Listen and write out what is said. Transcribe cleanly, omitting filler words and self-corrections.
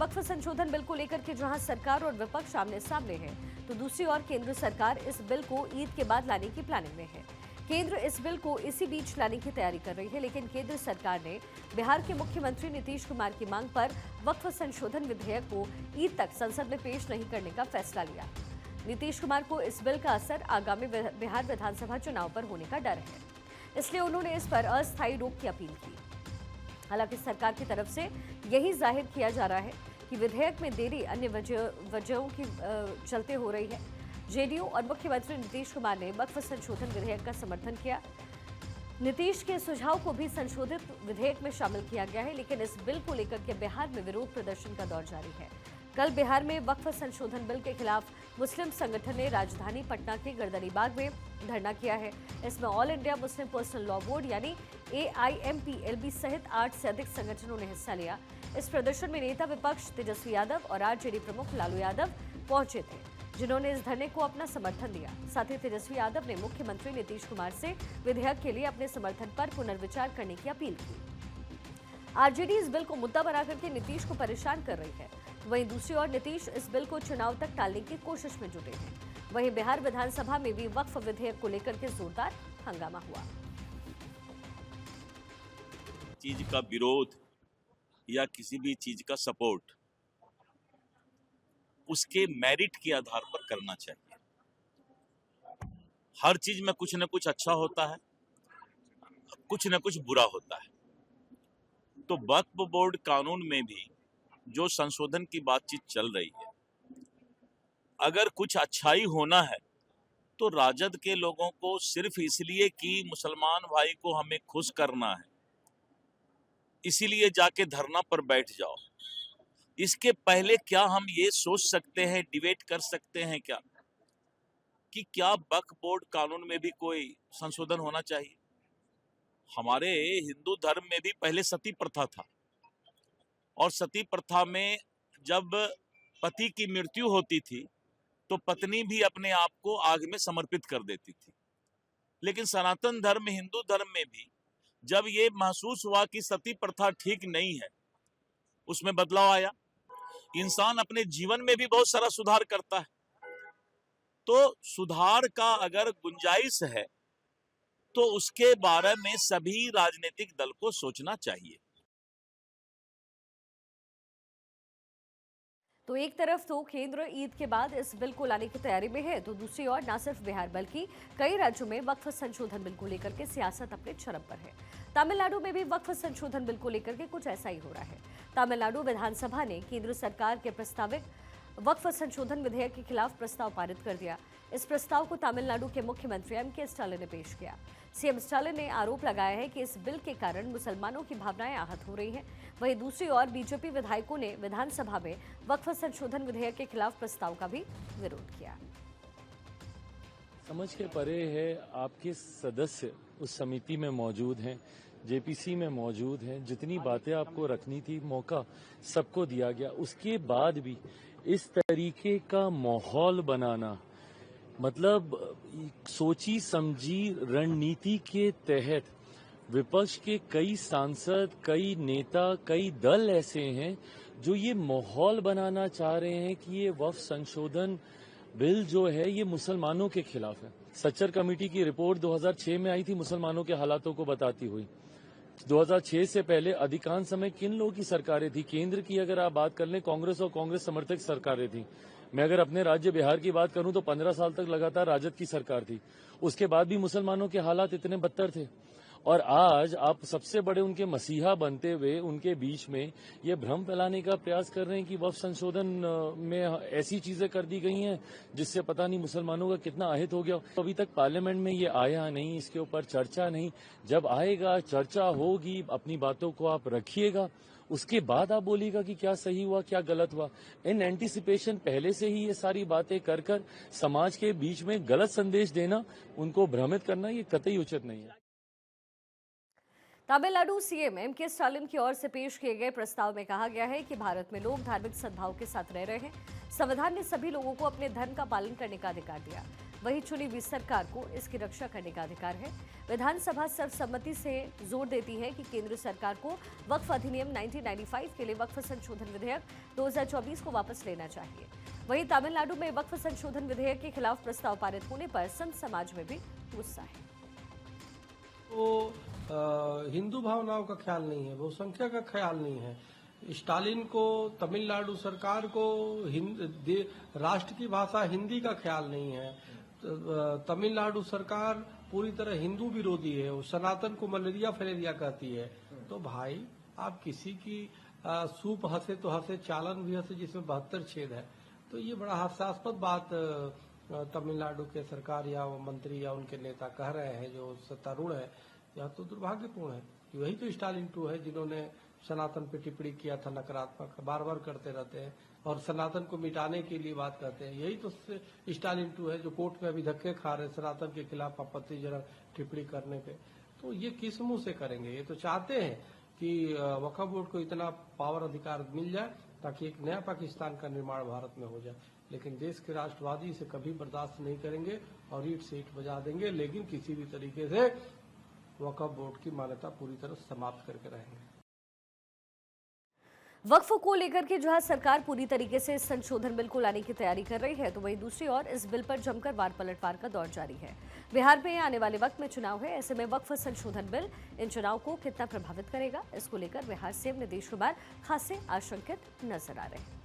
वक्फ संशोधन बिल को लेकर के जहां सरकार और विपक्ष आमने सामने है, तो दूसरी ओर केंद्र सरकार इस बिल को ईद के बाद लाने की प्लानिंग में है। केंद्र इस बिल को इसी बीच लाने की तैयारी कर रही है, लेकिन केंद्र सरकार ने बिहार के मुख्यमंत्री नीतीश कुमार की मांग पर वक्फ संशोधन विधेयक को ईद तक संसद में पेश नहीं करने का फैसला लिया। नीतीश कुमार को इस बिल का असर आगामी बिहार विधानसभा चुनाव पर होने का डर है, इसलिए उन्होंने इस पर अस्थायी रोक की अपील की। हालांकि सरकार की तरफ से यही जाहिर किया जा रहा है कि विधेयक में देरी अन्य वजहों की चलते हो रही है। जेडीयू और मुख्यमंत्री नीतीश कुमार ने वक्फ संशोधन विधेयक का समर्थन किया। नीतीश के सुझाव को भी संशोधित विधेयक में शामिल किया गया है, लेकिन इस बिल को लेकर के बिहार में विरोध प्रदर्शन का दौर जारी है। कल बिहार में वक्फ संशोधन बिल के खिलाफ मुस्लिम संगठन ने राजधानी पटना के गर्दनीबाग में धरना किया है। इसमें all India Muslim personal law board यानी AIMPLB सहित 8 से अधिक संगठनों ने हिस्सा लिया। इस प्रदर्शन में नेता विपक्ष तेजस्वी यादव और आरजेडी प्रमुख लालू यादव पहुंचे थे, जिन्होंने इस धरने को अपना समर्थन दिया। साथ ही तेजस्वी यादव ने मुख्यमंत्री नीतीश कुमार से विधेयक के लिए अपने समर्थन पर पुनर्विचार करने की अपील की। आरजेडी इस बिल को मुद्दा बनाकर के नीतीश को परेशान कर रही है, वहीं दूसरी ओर नीतीश इस बिल को चुनाव तक टालने की कोशिश में जुटे हैं। वहीं बिहार विधानसभा में भी वक्फ विधेयक को लेकर के जोरदार हंगामा हुआ। चीज का विरोध या किसी भी चीज का सपोर्ट उसके मेरिट के आधार पर करना चाहिए। हर चीज में कुछ न कुछ अच्छा होता है, कुछ न कुछ बुरा होता है। तो वक्फ बोर्ड कानून में भी जो संशोधन की बातचीत चल रही है, अगर कुछ अच्छाई होना है तो राजद के लोगों को सिर्फ इसलिए कि मुसलमान भाई को हमें खुश करना है, इसीलिए जाके धरना पर बैठ जाओ। इसके पहले क्या हम ये सोच सकते हैं, डिबेट कर सकते हैं क्या कि क्या वक्फ बोर्ड कानून में भी कोई संशोधन होना चाहिए? हमारे हिंदू धर्म में भी पहले सती प्रथा था, और सती प्रथा में जब पति की मृत्यु होती थी तो पत्नी भी अपने आप को आग में समर्पित कर देती थी। लेकिन सनातन धर्म, हिंदू धर्म में भी जब ये महसूस हुआ कि सती प्रथा ठीक नहीं है, उसमें बदलाव आया। इंसान अपने जीवन में भी बहुत सारा सुधार करता है, तो सुधार का अगर गुंजाइश है तो उसके बारे में सभी राजनीतिक दल को सोचना चाहिए। तो एक तरफ तो केंद्र ईद के बाद इस बिल को लाने की तैयारी में है, तो दूसरी ओर न सिर्फ बिहार बल्कि कई राज्यों में वक्फ संशोधन बिल को लेकर के सियासत अपने चरम पर है। तमिलनाडु में भी वक्फ संशोधन बिल को लेकर के कुछ ऐसा ही हो रहा है। तमिलनाडु विधानसभा ने केंद्र सरकार के प्रस्तावित वक्फ संशोधन विधेयक के खिलाफ प्रस्ताव पारित कर दिया। इस प्रस्ताव को तमिलनाडु के मुख्यमंत्री M.K. स्टालिन ने पेश किया। सीएम स्टालिन ने आरोप लगाया है कि इस बिल के कारण मुसलमानों की भावनाएं आहत हो रही हैं। वहीं दूसरी ओर बीजेपी विधायकों ने विधानसभा में वक्फ संशोधन विधेयक के खिलाफ प्रस्ताव का भी विरोध किया। समझ के परे है, आपके सदस्य उस समिति में मौजूद हैं, जेपीसी में मौजूद हैं। जितनी बातें आपको रखनी थी, मौका सबको दिया गया। उसके बाद भी इस तरीके का माहौल बनाना, मतलब सोची समझी रणनीति के तहत विपक्ष के कई सांसद, कई नेता, कई दल ऐसे हैं जो ये माहौल बनाना चाह रहे हैं कि ये वक्फ संशोधन बिल जो है ये मुसलमानों के खिलाफ है। सच्चर कमेटी की रिपोर्ट 2006 में आई थी मुसलमानों के हालातों को बताती हुई। 2006 से पहले अधिकांश समय किन लोगों की सरकारें थी? केंद्र की अगर आप बात कर लें, कांग्रेस और कांग्रेस समर्थक सरकारें थी। मैं अगर अपने राज्य बिहार की बात करूं तो 15 साल तक लगातार राजद की सरकार थी। उसके बाद भी मुसलमानों के हालात इतने बदतर थे, और आज आप सबसे बड़े उनके मसीहा बनते हुए उनके बीच में ये भ्रम फैलाने का प्रयास कर रहे हैं कि वक्फ संशोधन में ऐसी चीजें कर दी गई हैं जिससे पता नहीं मुसलमानों का कितना अहित हो गया। अभी तक पार्लियामेंट में ये आया नहीं, इसके ऊपर चर्चा नहीं। जब आएगा, चर्चा होगी, अपनी बातों को आप रखिएगा, उसके बाद आप बोलिएगा कि क्या सही हुआ, क्या गलत हुआ। इन एंटीसिपेशन पहले से ही ये सारी बातें कर कर समाज के बीच में गलत संदेश देना, उनको भ्रमित करना, ये कतई उचित नहीं है। Tamil Nadu CM M.K. स्टालिन की ओर से पेश किए गए प्रस्ताव में कहा गया है कि भारत में लोग धार्मिक सद्भाव के साथ रह रहे हैं। संविधान ने सभी लोगों को अपने धर्म का पालन करने का अधिकार दिया। वहीं चुनी हुई सरकार को इसकी रक्षा करने का अधिकार है। विधानसभा सर्वसम्मति से जोर देती है कि केंद्र सरकार को वक्फ अधिनियम 1995 के लिए वक्फ संशोधन विधेयक 2024 को वापस लेना चाहिए। वहीं तमिलनाडु में वक्फ संशोधन विधेयक के खिलाफ प्रस्ताव पारित होने पर संत समाज में भी गुस्सा है। वो हिंदू भावनाओं का ख्याल नहीं है, बहुसंख्यक का ख्याल नहीं है। स्टालिन को, तमिलनाडु सरकार को राष्ट्र की भाषा हिंदी का ख्याल नहीं है। तमिलनाडु सरकार पूरी तरह हिंदू विरोधी है, वो सनातन को मलेरिया फलेरिया कहती है। तो भाई आप किसी की सूप हंसे तो हंसे, चालन भी हंसे जिसमें 72 छेद है। तो ये बड़ा हास्यास्पद बात तमिलनाडु के सरकार या मंत्री या उनके नेता कह रहे हैं जो सत्तारूढ़ है। यह तो दुर्भाग्यपूर्ण है। यही तो स्टालिन 2 है जिन्होंने सनातन पे टिप्पणी किया था नकारात्मक, बार बार करते रहते हैं और सनातन को मिटाने के लिए बात करते हैं। यही तो स्टालिन 2 है जो कोर्ट में अभी धक्के खा रहे हैं सनातन के खिलाफ आपत्तिजनक टिप्पणी करने पे। तो ये किस मुंह से करेंगे? ये तो चाहते हैं कि वक्फ बोर्ड को इतना पावर अधिकार मिल जाए ताकि एक नया पाकिस्तान का निर्माण भारत में हो जाए। लेकिन देश के राष्ट्रवादी इसे कभी बर्दाश्त नहीं करेंगे और ईंट से ईंट बजा देंगे। लेकिन किसी भी तरीके से वक्फ बोर्ड की मान्यता पूरी तरह समाप्त करके रहेंगे। वक्फ को लेकर के जहां सरकार पूरी तरीके से इस संशोधन बिल को लाने की तैयारी कर रही है, तो वहीं दूसरी ओर इस बिल पर जमकर वार पलटवार का दौर जारी है। बिहार में आने वाले वक्त में चुनाव है, ऐसे में वक्फ संशोधन बिल इन चुनाव को कितना प्रभावित करेगा, इसको लेकर बिहार सीएम नीतीश कुमार खासे आशंकित नजर आ रहे हैं।